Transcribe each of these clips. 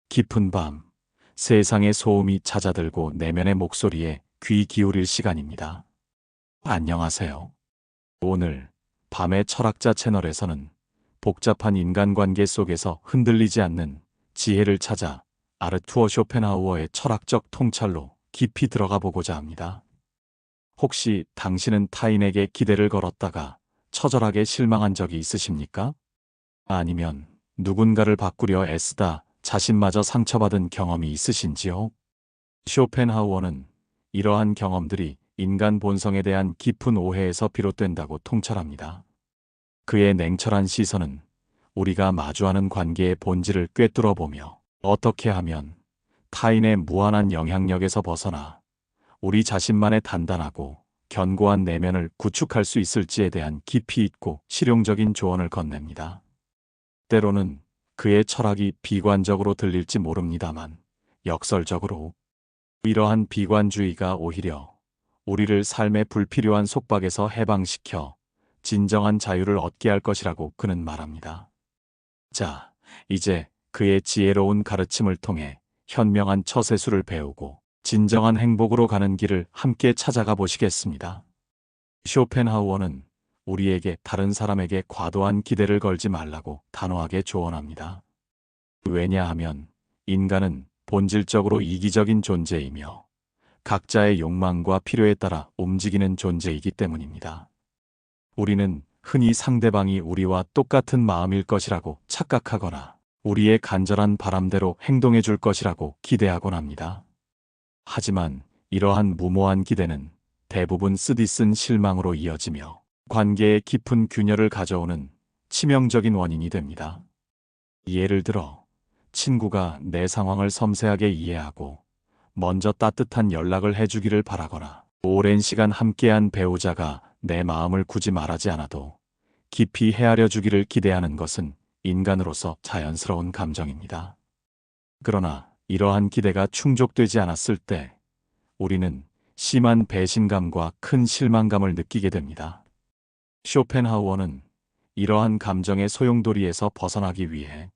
깊은 밤, 세상의 소음이 잦아들고 내면의 목소리에 귀 기울일 시간입니다. 안녕하세요. 오늘 밤의 철학자 채널에서는 복잡한 인간관계 속에서 흔들리지 않는 지혜를 찾아 아르투어 쇼펜하우어의 철학적 통찰로 깊이 들어가 보고자 합니다. 혹시 당신은 타인에게 기대를 걸었다가 처절하게 실망한 적이 있으십니까? 아니면 누군가를 바꾸려 애쓰다 자신마저 상처받은 경험이 있으신지요? 쇼펜하우어는 이러한 경험들이 인간 본성에 대한 깊은 오해에서 비롯된다고 통찰합니다. 그의 냉철한 시선은 우리가 마주하는 관계의 본질을 꿰뚫어 보며 어떻게 하면 타인의 무한한 영향력에서 벗어나 우리 자신만의 단단하고 견고한 내면을 구축할 수 있을지에 대한 깊이 있고 실용적인 조언을 건넵니다. 때로는 그의 철학이 비관적으로 들릴지 모릅니다만 역설적으로 이러한 비관주의가 오히려 우리를 삶의 불필요한 속박에서 해방시켜 진정한 자유를 얻게 할 것이라고 그는 말합니다. 자, 이제 그의 지혜로운 가르침을 통해 현명한 처세술을 배우고 진정한 행복으로 가는 길을 함께 찾아가 보시겠습니다. 쇼펜하우어는 우리에게 다른 사람에게 과도한 기대를 걸지 말라고 단호하게 조언합니다. 왜냐하면 인간은 본질적으로 이기적인 존재이며 각자의 욕망과 필요에 따라 움직이는 존재이기 때문입니다. 우리는 흔히 상대방이 우리와 똑같은 마음일 것이라고 착각하거나 우리의 간절한 바람대로 행동해 줄 것이라고 기대하곤 합니다. 하지만 이러한 무모한 기대는 대부분 쓰디쓴 실망으로 이어지며 관계에 깊은 균열을 가져오는 치명적인 원인이 됩니다. 예를 들어 친구가 내 상황을 섬세하게 이해하고 먼저 따뜻한 연락을 해주기를 바라거나 오랜 시간 함께한 배우자가 내 마음을 굳이 말하지 않아도 깊이 헤아려 주기를 기대하는 것은 인간으로서 자연스러운 감정입니다. 그러나 이러한 기대가 충족되지 않았을 때 우리는 심한 배신감과 큰 실망감을 느끼게 됩니다. 쇼펜하우어는 이러한 감정의 소용돌이에서 벗어나기 위해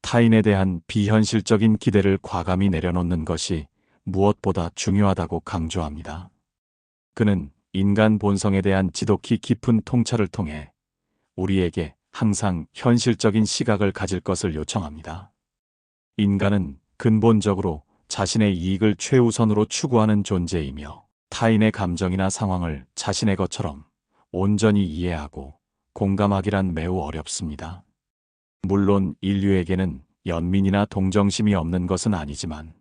타인에 대한 비현실적인 기대를 과감히 내려놓는 것이 무엇보다 중요하다고 강조합니다. 그는 인간 본성에 대한 지독히 깊은 통찰을 통해 우리에게 항상 현실적인 시각을 가질 것을 요청합니다. 인간은 근본적으로 자신의 이익을 최우선으로 추구하는 존재이며 타인의 감정이나 상황을 자신의 것처럼 온전히 이해하고 공감하기란 매우 어렵습니다. 물론 인류에게는 연민이나 동정심이 없는 것은 아니지만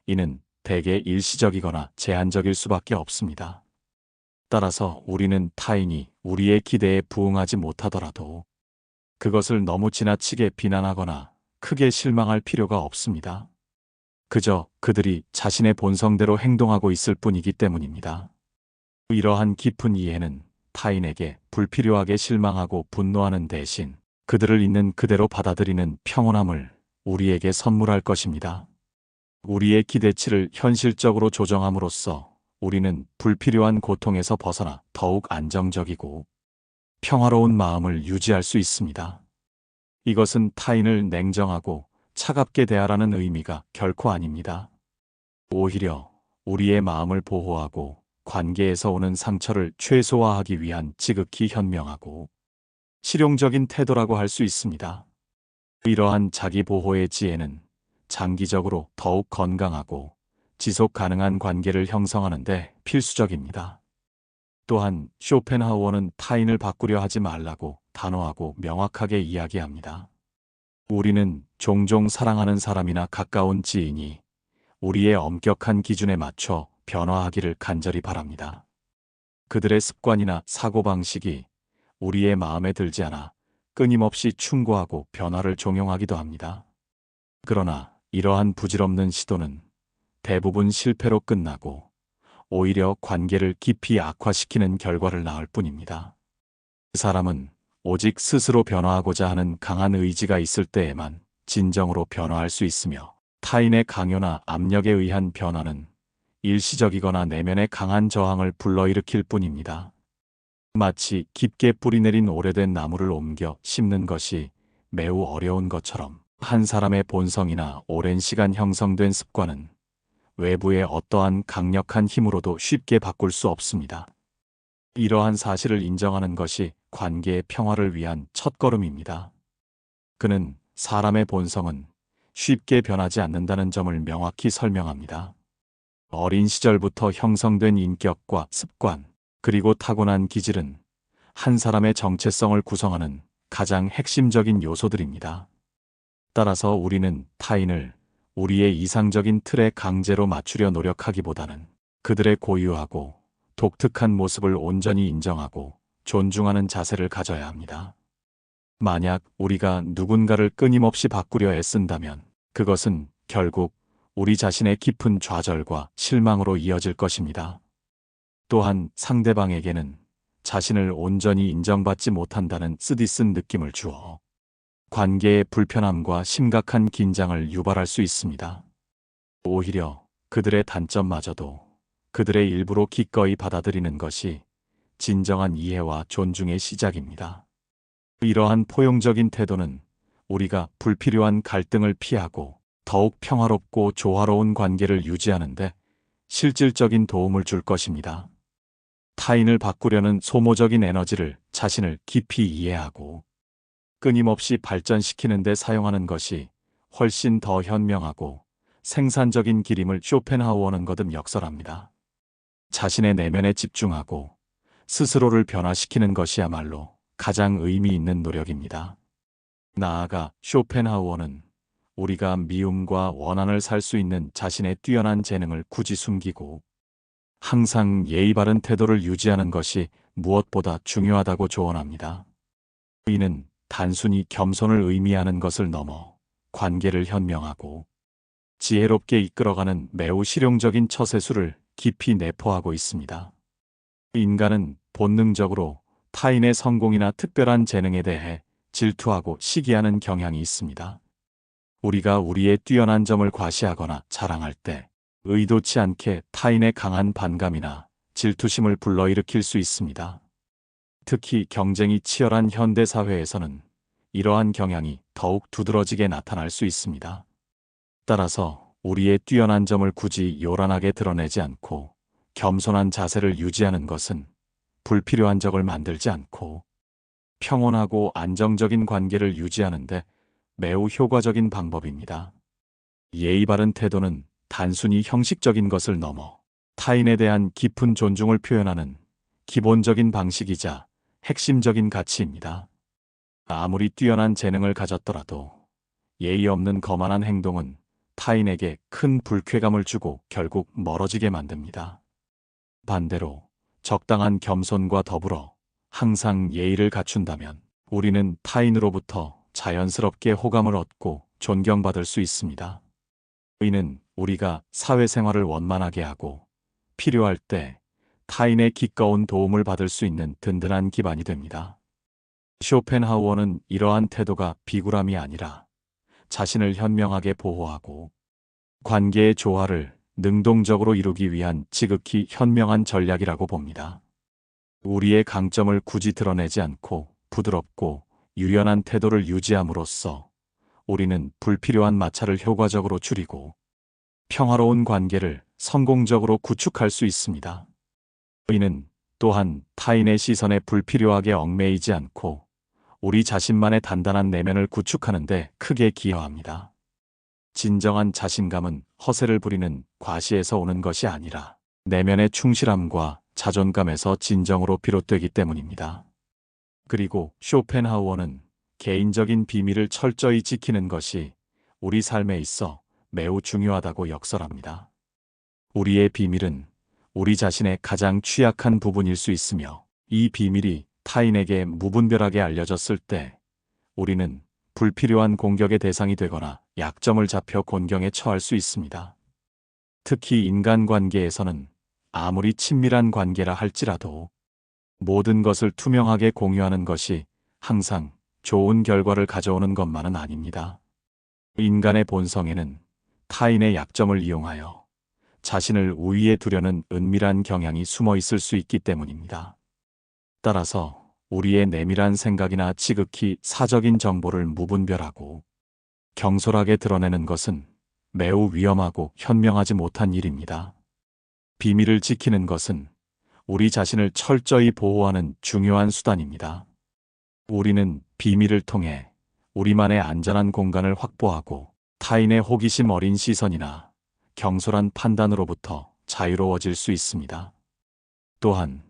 이는 대개 일시적이거나 제한적일 수밖에 없습니다. 따라서 우리는 타인이 우리의 기대에 부응하지 못하더라도 그것을 너무 지나치게 비난하거나 크게 실망할 필요가 없습니다. 그저 그들이 자신의 본성대로 행동하고 있을 뿐이기 때문입니다. 이러한 깊은 이해는 타인에게 불필요하게 실망하고 분노하는 대신 그들을 있는 그대로 받아들이는 평온함을 우리에게 선물할 것입니다. 우리의 기대치를 현실적으로 조정함으로써 우리는 불필요한 고통에서 벗어나 더욱 안정적이고 평화로운 마음을 유지할 수 있습니다. 이것은 타인을 냉정하고 차갑게 대하라는 의미가 결코 아닙니다. 오히려 우리의 마음을 보호하고 관계에서 오는 상처를 최소화하기 위한 지극히 현명하고 실용적인 태도라고 할 수 있습니다. 이러한 자기 보호의 지혜는 장기적으로 더욱 건강하고 지속 가능한 관계를 형성하는 데 필수적입니다. 또한 쇼펜하우어는 타인을 바꾸려 하지 말라고 단호하고 명확하게 이야기합니다. 우리는 종종 사랑하는 사람이나 가까운 지인이 우리의 엄격한 기준에 맞춰 변화하기를 간절히 바랍니다. 그들의 습관이나 사고방식이 우리의 마음에 들지 않아 끊임없이 충고하고 변화를 종용하기도 합니다. 그러나 이러한 부질없는 시도는 대부분 실패로 끝나고 오히려 관계를 깊이 악화시키는 결과를 낳을 뿐입니다. 그 사람은 오직 스스로 변화하고자 하는 강한 의지가 있을 때에만 진정으로 변화할 수 있으며 타인의 강요나 압력에 의한 변화는 일시적이거나 내면의 강한 저항을 불러일으킬 뿐입니다. 마치 깊게 뿌리내린 오래된 나무를 옮겨 심는 것이 매우 어려운 것처럼 한 사람의 본성이나 오랜 시간 형성된 습관은 외부의 어떠한 강력한 힘으로도 쉽게 바꿀 수 없습니다. 이러한 사실을 인정하는 것이 관계의 평화를 위한 첫걸음입니다. 그는 사람의 본성은 쉽게 변하지 않는다는 점을 명확히 설명합니다. 어린 시절부터 형성된 인격과 습관, 그리고 타고난 기질은 한 사람의 정체성을 구성하는 가장 핵심적인 요소들입니다. 따라서 우리는 타인을 우리의 이상적인 틀에 강제로 맞추려 노력하기보다는 그들의 고유하고 독특한 모습을 온전히 인정하고 존중하는 자세를 가져야 합니다. 만약 우리가 누군가를 끊임없이 바꾸려 애쓴다면 그것은 결국 우리 자신의 깊은 좌절과 실망으로 이어질 것입니다. 또한 상대방에게는 자신을 온전히 인정받지 못한다는 쓰디쓴 느낌을 주어 관계의 불편함과 심각한 긴장을 유발할 수 있습니다. 오히려 그들의 단점마저도 그들의 일부로 기꺼이 받아들이는 것이 진정한 이해와 존중의 시작입니다. 이러한 포용적인 태도는 우리가 불필요한 갈등을 피하고 더욱 평화롭고 조화로운 관계를 유지하는데 실질적인 도움을 줄 것입니다. 타인을 바꾸려는 소모적인 에너지를 자신을 깊이 이해하고 끊임없이 발전시키는 데 사용하는 것이 훨씬 더 현명하고 생산적인 길임을 쇼펜하우어는 거듭 역설합니다. 자신의 내면에 집중하고 스스로를 변화시키는 것이야말로 가장 의미 있는 노력입니다. 나아가 쇼펜하우어는 우리가 미움과 원한을 살 수 있는 자신의 뛰어난 재능을 굳이 숨기고 항상 예의 바른 태도를 유지하는 것이 무엇보다 중요하다고 조언합니다. 이는 단순히 겸손을 의미하는 것을 넘어 관계를 현명하고 지혜롭게 이끌어가는 매우 실용적인 처세술을 깊이 내포하고 있습니다. 인간은 본능적으로 타인의 성공이나 특별한 재능에 대해 질투하고 시기하는 경향이 있습니다. 우리가 우리의 뛰어난 점을 과시하거나 자랑할 때 의도치 않게 타인의 강한 반감이나 질투심을 불러일으킬 수 있습니다. 특히 경쟁이 치열한 현대 사회에서는 이러한 경향이 더욱 두드러지게 나타날 수 있습니다. 따라서 우리의 뛰어난 점을 굳이 요란하게 드러내지 않고 겸손한 자세를 유지하는 것은 불필요한 적을 만들지 않고 평온하고 안정적인 관계를 유지하는데 매우 효과적인 방법입니다. 예의 바른 태도는 단순히 형식적인 것을 넘어 타인에 대한 깊은 존중을 표현하는 기본적인 방식이자 핵심적인 가치입니다. 아무리 뛰어난 재능을 가졌더라도 예의 없는 거만한 행동은 타인에게 큰 불쾌감을 주고 결국 멀어지게 만듭니다. 반대로 적당한 겸손과 더불어 항상 예의를 갖춘다면 우리는 타인으로부터 자연스럽게 호감을 얻고 존경받을 수 있습니다. 이는 우리가 사회생활을 원만하게 하고 필요할 때 타인의 기꺼운 도움을 받을 수 있는 든든한 기반이 됩니다. 쇼펜하우어는 이러한 태도가 비굴함이 아니라 자신을 현명하게 보호하고 관계의 조화를 능동적으로 이루기 위한 지극히 현명한 전략이라고 봅니다. 우리의 강점을 굳이 드러내지 않고 부드럽고 유연한 태도를 유지함으로써 우리는 불필요한 마찰을 효과적으로 줄이고 평화로운 관계를 성공적으로 구축할 수 있습니다. 이는 또한 타인의 시선에 불필요하게 얽매이지 않고 우리 자신만의 단단한 내면을 구축하는 데 크게 기여합니다. 진정한 자신감은 허세를 부리는 과시에서 오는 것이 아니라 내면의 충실함과 자존감에서 진정으로 비롯되기 때문입니다. 그리고 쇼펜하우어는 개인적인 비밀을 철저히 지키는 것이 우리 삶에 있어 매우 중요하다고 역설합니다. 우리의 비밀은 우리 자신의 가장 취약한 부분일 수 있으며 이 비밀이 타인에게 무분별하게 알려졌을 때 우리는 불필요한 공격의 대상이 되거나 약점을 잡혀 곤경에 처할 수 있습니다. 특히 인간관계에서는 아무리 친밀한 관계라 할지라도 모든 것을 투명하게 공유하는 것이 항상 좋은 결과를 가져오는 것만은 아닙니다. 인간의 본성에는 타인의 약점을 이용하여 자신을 우위에 두려는 은밀한 경향이 숨어 있을 수 있기 때문입니다. 따라서 우리의 내밀한 생각이나 지극히 사적인 정보를 무분별하고 경솔하게 드러내는 것은 매우 위험하고 현명하지 못한 일입니다. 비밀을 지키는 것은 우리 자신을 철저히 보호하는 중요한 수단입니다. 우리는 비밀을 통해 우리만의 안전한 공간을 확보하고 타인의 호기심 어린 시선이나 경솔한 판단으로부터 자유로워질 수 있습니다. 또한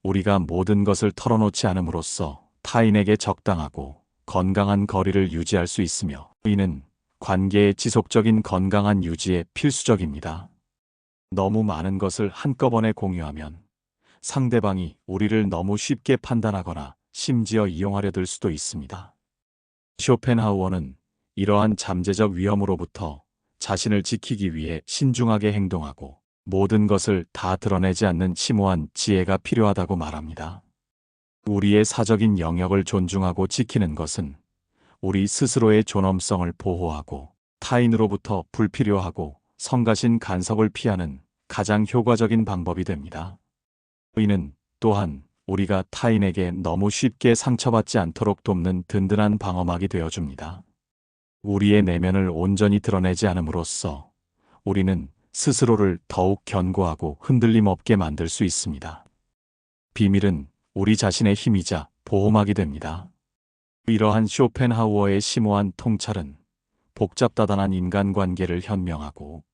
우리가 모든 것을 털어놓지 않음으로써 타인에게 적당하고 건강한 거리를 유지할 수 있으며 이는 관계의 지속적인 건강한 유지에 필수적입니다. 너무 많은 것을 한꺼번에 공유하면 상대방이 우리를 너무 쉽게 판단하거나 심지어 이용하려 들 수도 있습니다. 쇼펜하우어는 이러한 잠재적 위험으로부터 자신을 지키기 위해 신중하게 행동하고 모든 것을 다 드러내지 않는 심오한 지혜가 필요하다고 말합니다. 우리의 사적인 영역을 존중하고 지키는 것은 우리 스스로의 존엄성을 보호하고 타인으로부터 불필요하고 성가신 간섭을 피하는 가장 효과적인 방법이 됩니다. 이는 또한 우리가 타인에게 너무 쉽게 상처받지 않도록 돕는 든든한 방어막이 되어줍니다. 우리의 내면을 온전히 드러내지 않음으로써 우리는 스스로를 더욱 견고하고 흔들림 없게 만들 수 있습니다. 비밀은 우리 자신의 힘이자 보호막이 됩니다. 이러한 쇼펜하우어의 심오한 통찰은 복잡다단한 인간관계를 현명하고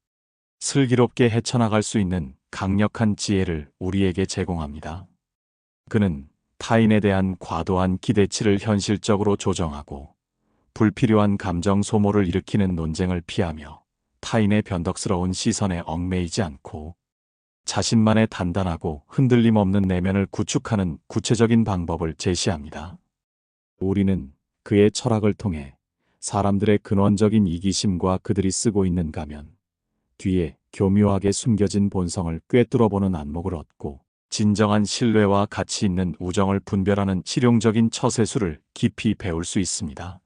슬기롭게 헤쳐나갈 수 있는 강력한 지혜를 우리에게 제공합니다. 그는 타인에 대한 과도한 기대치를 현실적으로 조정하고 불필요한 감정 소모를 일으키는 논쟁을 피하며 타인의 변덕스러운 시선에 얽매이지 않고 자신만의 단단하고 흔들림 없는 내면을 구축하는 구체적인 방법을 제시합니다. 우리는 그의 철학을 통해 사람들의 근원적인 이기심과 그들이 쓰고 있는 가면 뒤에 교묘하게 숨겨진 본성을 꿰뚫어보는 안목을 얻고 진정한 신뢰와 가치 있는 우정을 분별하는 실용적인 처세술을 깊이 배울 수 있습니다.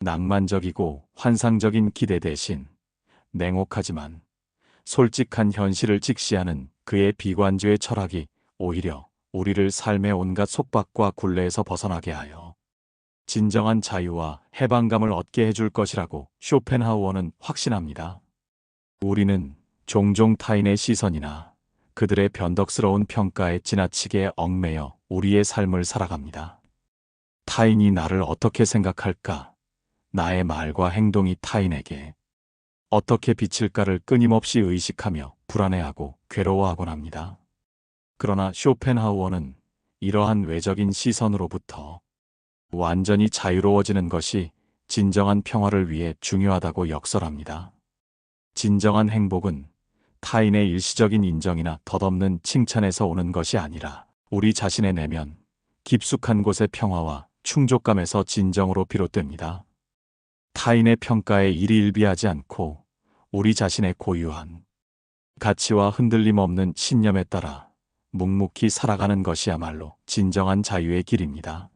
낭만적이고 환상적인 기대 대신 냉혹하지만 솔직한 현실을 직시하는 그의 비관주의 철학이 오히려 우리를 삶의 온갖 속박과 굴레에서 벗어나게 하여 진정한 자유와 해방감을 얻게 해줄 것이라고 쇼펜하우어는 확신합니다. 우리는 종종 타인의 시선이나 그들의 변덕스러운 평가에 지나치게 얽매여 우리의 삶을 살아갑니다. 타인이 나를 어떻게 생각할까? 나의 말과 행동이 타인에게 어떻게 비칠까를 끊임없이 의식하며 불안해하고 괴로워하곤 합니다. 그러나 쇼펜하우어는 이러한 외적인 시선으로부터 완전히 자유로워지는 것이 진정한 평화를 위해 중요하다고 역설합니다. 진정한 행복은 타인의 일시적인 인정이나 덧없는 칭찬에서 오는 것이 아니라 우리 자신의 내면, 깊숙한 곳의 평화와 충족감에서 진정으로 비롯됩니다. 타인의 평가에 일희일비하지 않고 우리 자신의 고유한 가치와 흔들림 없는 신념에 따라 묵묵히 살아가는 것이야말로 진정한 자유의 길입니다.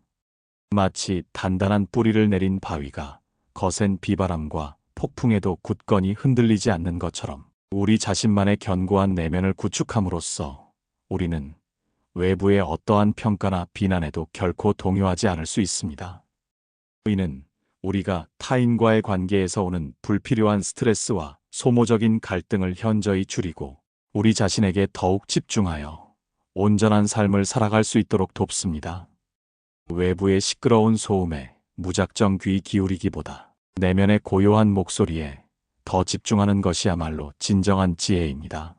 마치 단단한 뿌리를 내린 바위가 거센 비바람과 폭풍에도 굳건히 흔들리지 않는 것처럼 우리 자신만의 견고한 내면을 구축함으로써 우리는 외부의 어떠한 평가나 비난에도 결코 동요하지 않을 수 있습니다. 이는 우리가 타인과의 관계에서 오는 불필요한 스트레스와 소모적인 갈등을 현저히 줄이고 우리 자신에게 더욱 집중하여 온전한 삶을 살아갈 수 있도록 돕습니다. 외부의 시끄러운 소음에 무작정 귀 기울이기보다 내면의 고요한 목소리에 더 집중하는 것이야말로 진정한 지혜입니다.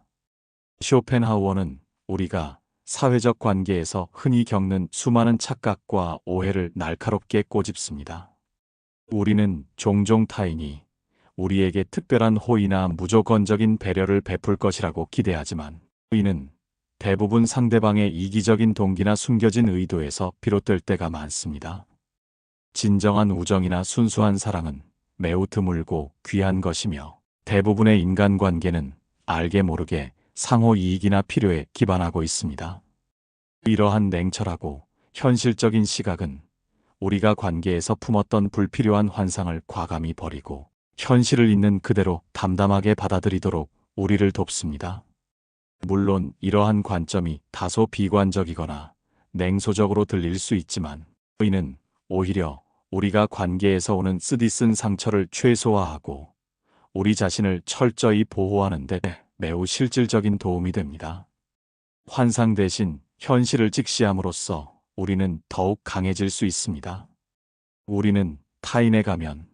쇼펜하우어는 우리가 사회적 관계에서 흔히 겪는 수많은 착각과 오해를 날카롭게 꼬집습니다. 우리는 종종 타인이 우리에게 특별한 호의나 무조건적인 배려를 베풀 것이라고 기대하지만 이는 대부분 상대방의 이기적인 동기나 숨겨진 의도에서 비롯될 때가 많습니다. 진정한 우정이나 순수한 사랑은 매우 드물고 귀한 것이며 대부분의 인간관계는 알게 모르게 상호 이익이나 필요에 기반하고 있습니다. 이러한 냉철하고 현실적인 시각은 우리가 관계에서 품었던 불필요한 환상을 과감히 버리고 현실을 있는 그대로 담담하게 받아들이도록 우리를 돕습니다. 물론 이러한 관점이 다소 비관적이거나 냉소적으로 들릴 수 있지만 이는 오히려 우리가 관계에서 오는 쓰디쓴 상처를 최소화하고 우리 자신을 철저히 보호하는 데 매우 실질적인 도움이 됩니다. 환상 대신 현실을 직시함으로써 우리는 더욱 강해질 수 있습니다. 우리는 타인의 가면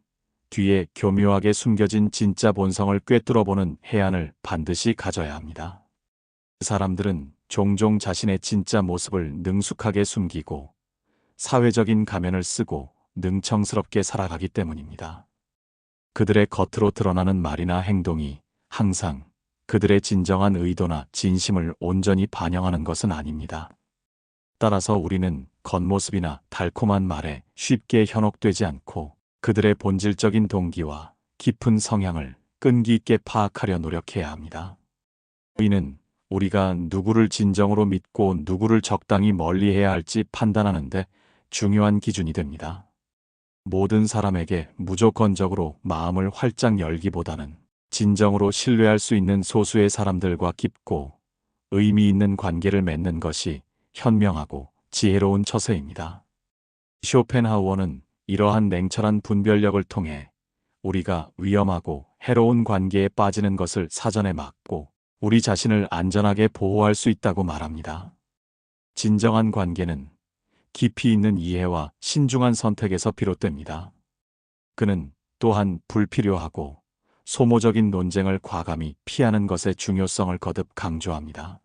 뒤에 교묘하게 숨겨진 진짜 본성을 꿰뚫어보는 해안을 반드시 가져야 합니다. 사람들은 종종 자신의 진짜 모습을 능숙하게 숨기고 사회적인 가면을 쓰고 능청스럽게 살아가기 때문입니다. 그들의 겉으로 드러나는 말이나 행동이 항상 그들의 진정한 의도나 진심을 온전히 반영하는 것은 아닙니다. 따라서 우리는 겉모습이나 달콤한 말에 쉽게 현혹되지 않고 그들의 본질적인 동기와 깊은 성향을 끈기 있게 파악하려 노력해야 합니다. 이는 우리가 누구를 진정으로 믿고 누구를 적당히 멀리해야 할지 판단하는데 중요한 기준이 됩니다. 모든 사람에게 무조건적으로 마음을 활짝 열기보다는 진정으로 신뢰할 수 있는 소수의 사람들과 깊고 의미 있는 관계를 맺는 것이 현명하고 지혜로운 처세입니다. 쇼펜하우어는 이러한 냉철한 분별력을 통해 우리가 위험하고 해로운 관계에 빠지는 것을 사전에 막고 우리 자신을 안전하게 보호할 수 있다고 말합니다. 진정한 관계는 깊이 있는 이해와 신중한 선택에서 비롯됩니다. 그는 또한 불필요하고 소모적인 논쟁을 과감히 피하는 것의 중요성을 거듭 강조합니다.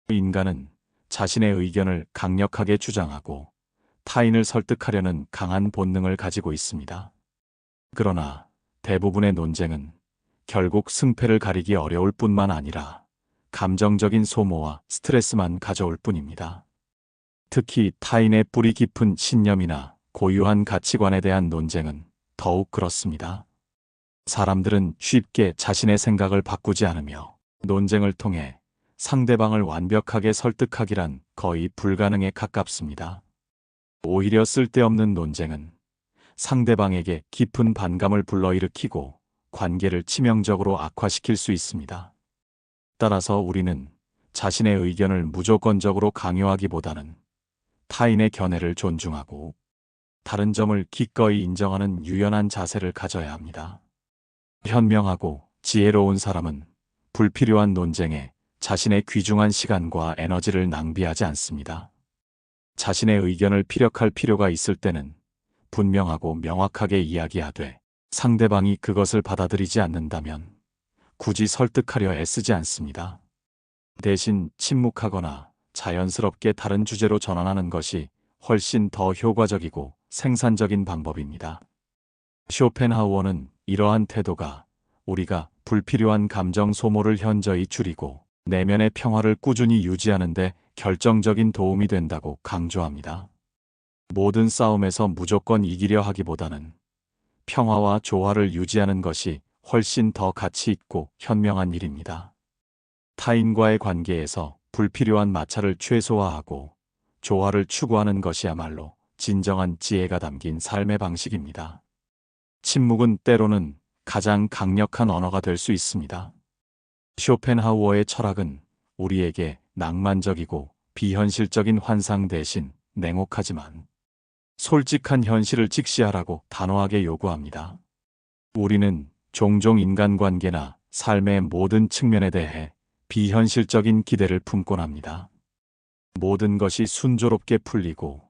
인간은 자신의 의견을 강력하게 주장하고 타인을 설득하려는 강한 본능을 가지고 있습니다. 그러나 대부분의 논쟁은 결국 승패를 가리기 어려울 뿐만 아니라 감정적인 소모와 스트레스만 가져올 뿐입니다. 특히 타인의 뿌리 깊은 신념이나 고유한 가치관에 대한 논쟁은 더욱 그렇습니다. 사람들은 쉽게 자신의 생각을 바꾸지 않으며 논쟁을 통해 상대방을 완벽하게 설득하기란 거의 불가능에 가깝습니다. 오히려 쓸데없는 논쟁은 상대방에게 깊은 반감을 불러일으키고 관계를 치명적으로 악화시킬 수 있습니다. 따라서 우리는 자신의 의견을 무조건적으로 강요하기보다는 타인의 견해를 존중하고 다른 점을 기꺼이 인정하는 유연한 자세를 가져야 합니다. 현명하고 지혜로운 사람은 불필요한 논쟁에 자신의 귀중한 시간과 에너지를 낭비하지 않습니다. 자신의 의견을 피력할 필요가 있을 때는 분명하고 명확하게 이야기하되 상대방이 그것을 받아들이지 않는다면 굳이 설득하려 애쓰지 않습니다. 대신 침묵하거나 자연스럽게 다른 주제로 전환하는 것이 훨씬 더 효과적이고 생산적인 방법입니다. 쇼펜하우어는 이러한 태도가 우리가 불필요한 감정 소모를 현저히 줄이고 내면의 평화를 꾸준히 유지하는 데 결정적인 도움이 된다고 강조합니다. 모든 싸움에서 무조건 이기려 하기보다는 평화와 조화를 유지하는 것이 훨씬 더 가치 있고 현명한 일입니다. 타인과의 관계에서 불필요한 마찰을 최소화하고 조화를 추구하는 것이야말로 진정한 지혜가 담긴 삶의 방식입니다. 침묵은 때로는 가장 강력한 언어가 될 수 있습니다. 쇼펜하우어의 철학은 우리에게 낭만적이고 비현실적인 환상 대신 냉혹하지만 솔직한 현실을 직시하라고 단호하게 요구합니다. 우리는 종종 인간관계나 삶의 모든 측면에 대해 비현실적인 기대를 품곤 합니다. 모든 것이 순조롭게 풀리고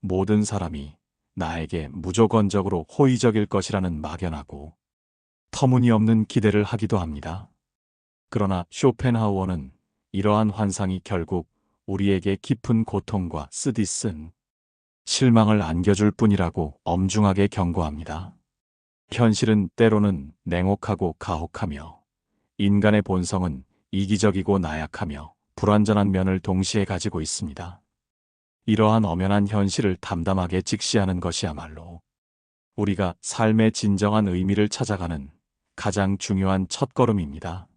모든 사람이 나에게 무조건적으로 호의적일 것이라는 막연하고 터무니없는 기대를 하기도 합니다. 그러나 쇼펜하우어는 이러한 환상이 결국 우리에게 깊은 고통과 쓰디쓴 실망을 안겨줄 뿐이라고 엄중하게 경고합니다. 현실은 때로는 냉혹하고 가혹하며 인간의 본성은 이기적이고 나약하며 불완전한 면을 동시에 가지고 있습니다. 이러한 엄연한 현실을 담담하게 직시하는 것이야말로 우리가 삶의 진정한 의미를 찾아가는 가장 중요한 첫걸음입니다.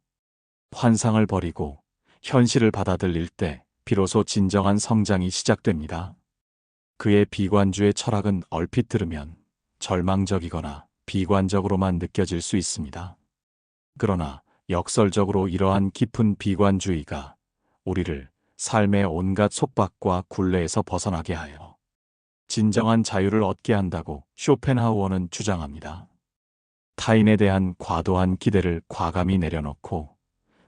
환상을 버리고 현실을 받아들일 때 비로소 진정한 성장이 시작됩니다. 그의 비관주의 철학은 얼핏 들으면 절망적이거나 비관적으로만 느껴질 수 있습니다. 그러나 역설적으로 이러한 깊은 비관주의가 우리를 삶의 온갖 속박과 굴레에서 벗어나게 하여 진정한 자유를 얻게 한다고 쇼펜하우어는 주장합니다. 타인에 대한 과도한 기대를 과감히 내려놓고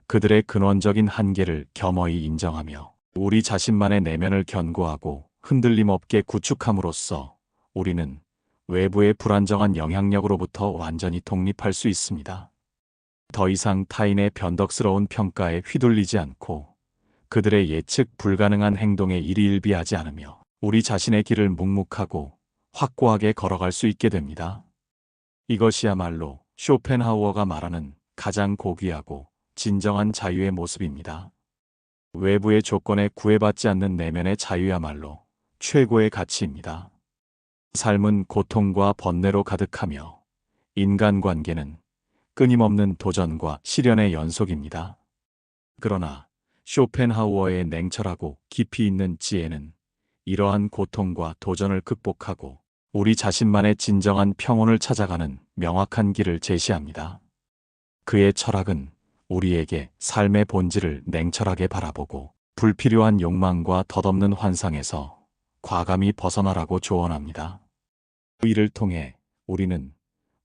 그들의 근원적인 한계를 겸허히 인정하며 우리 자신만의 내면을 견고하고 흔들림 없게 구축함으로써 우리는 외부의 불안정한 영향력으로부터 완전히 독립할 수 있습니다. 더 이상 타인의 변덕스러운 평가에 휘둘리지 않고 그들의 예측 불가능한 행동에 일희일비하지 않으며 우리 자신의 길을 묵묵하고 확고하게 걸어갈 수 있게 됩니다. 이것이야말로 쇼펜하우어가 말하는 가장 고귀하고 진정한 자유의 모습입니다. 외부의 조건에 구애받지 않는 내면의 자유야말로 최고의 가치입니다. 삶은 고통과 번뇌로 가득하며 인간관계는 끊임없는 도전과 시련의 연속입니다. 그러나 쇼펜하우어의 냉철하고 깊이 있는 지혜는 이러한 고통과 도전을 극복하고 우리 자신만의 진정한 평온을 찾아가는 명확한 길을 제시합니다. 그의 철학은 우리에게 삶의 본질을 냉철하게 바라보고 불필요한 욕망과 덧없는 환상에서 과감히 벗어나라고 조언합니다. 이를 통해 우리는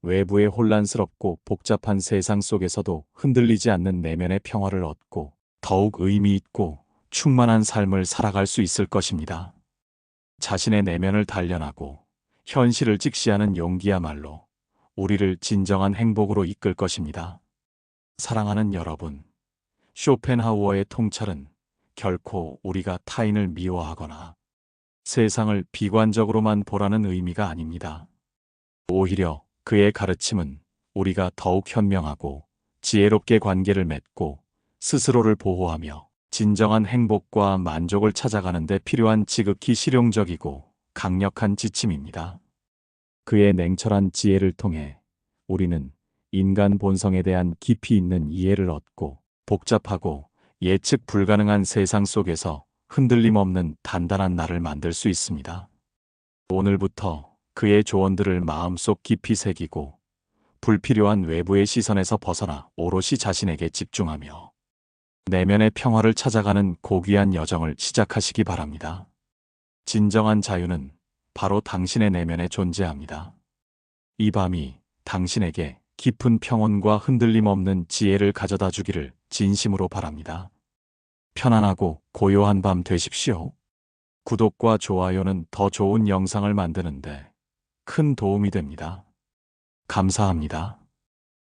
외부의 혼란스럽고 복잡한 세상 속에서도 흔들리지 않는 내면의 평화를 얻고 더욱 의미 있고 충만한 삶을 살아갈 수 있을 것입니다. 자신의 내면을 단련하고 현실을 직시하는 용기야말로 우리를 진정한 행복으로 이끌 것입니다. 사랑하는 여러분, 쇼펜하우어의 통찰은 결코 우리가 타인을 미워하거나 세상을 비관적으로만 보라는 의미가 아닙니다. 오히려 그의 가르침은 우리가 더욱 현명하고 지혜롭게 관계를 맺고 스스로를 보호하며 진정한 행복과 만족을 찾아가는 데 필요한 지극히 실용적이고 강력한 지침입니다. 그의 냉철한 지혜를 통해 우리는 인간 본성에 대한 깊이 있는 이해를 얻고 복잡하고 예측 불가능한 세상 속에서 흔들림 없는 단단한 나를 만들 수 있습니다. 오늘부터 그의 조언들을 마음속 깊이 새기고 불필요한 외부의 시선에서 벗어나 오롯이 자신에게 집중하며 내면의 평화를 찾아가는 고귀한 여정을 시작하시기 바랍니다. 진정한 자유는 바로 당신의 내면에 존재합니다. 이 밤이 당신에게 깊은 평온과 흔들림 없는 지혜를 가져다 주기를 진심으로 바랍니다. 편안하고 고요한 밤 되십시오. 구독과 좋아요는 더 좋은 영상을 만드는데 큰 도움이 됩니다. 감사합니다.